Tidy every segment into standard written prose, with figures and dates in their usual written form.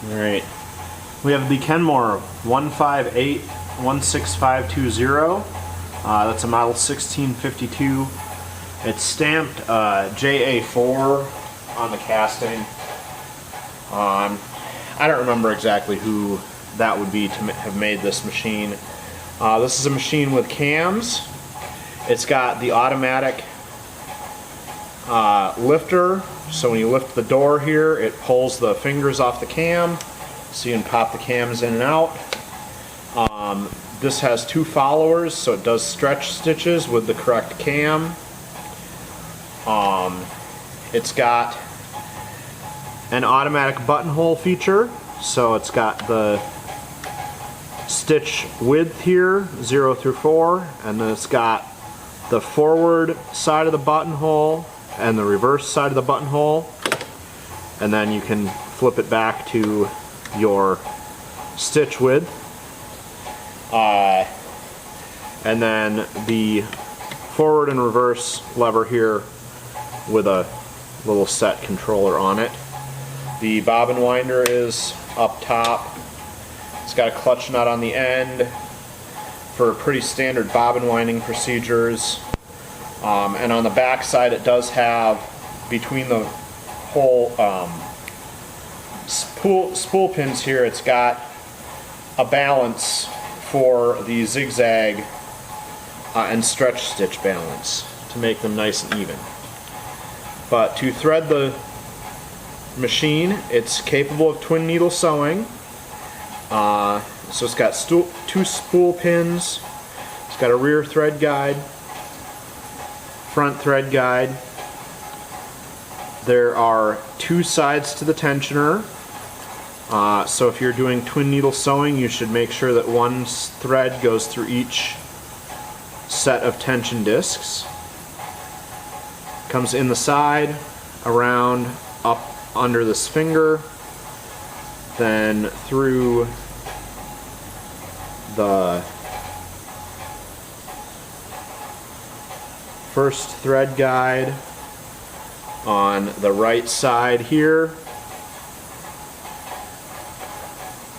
Alright, we have the Kenmore 158-16520. That's a model 1652. It's stamped JA4 on the casting. I don't remember exactly who that would be to have made this machine. This is a machine with cams. It's got the automatic lifter, so when you lift the door here, it pulls the fingers off the cam, so you can pop the cams in and out. This has two followers, so it does stretch stitches with the correct cam. It's got an automatic buttonhole feature, so it's got the stitch width here, 0 through 4, and then it's got the forward side of the buttonhole and the reverse side of the buttonhole, and then you can flip it back to your stitch width. And then the forward and reverse lever here with a little set controller on it. The bobbin winder is up top. It's got a clutch nut on the end for pretty standard bobbin winding procedures. And on the back side it does have, between the whole spool pins here, it's got a balance for the zigzag and stretch stitch balance to make them nice and even. But to thread the machine, it's capable of twin needle sewing. So it's got two spool pins. It's got a rear thread guide, front thread guide. There are two sides to the tensioner. So if you're doing twin needle sewing, you should make sure that one thread goes through each set of tension discs. Comes in the side, around, up under this finger, then through the first thread guide on the right side here,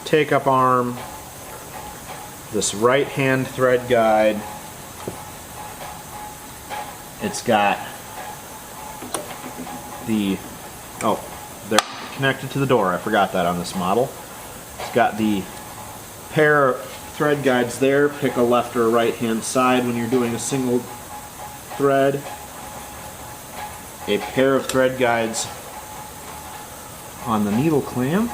take up arm, this right hand thread guide. It's got the, they're connected to the door, I forgot that on this model. It's got the pair of thread guides there. Pick a left or right hand side when you're doing a single thread. A pair of thread guides on the needle clamp.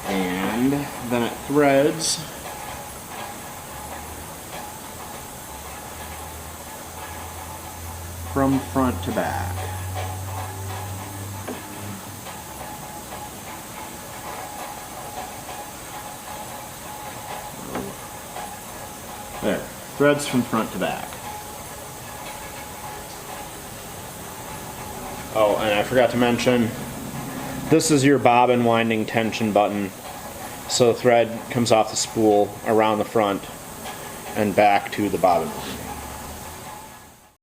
And then it threads from front to back. There, threads from front to back. Oh, and I forgot to mention, this is your bobbin winding tension button. So the thread comes off the spool around the front and back to the bobbin winding.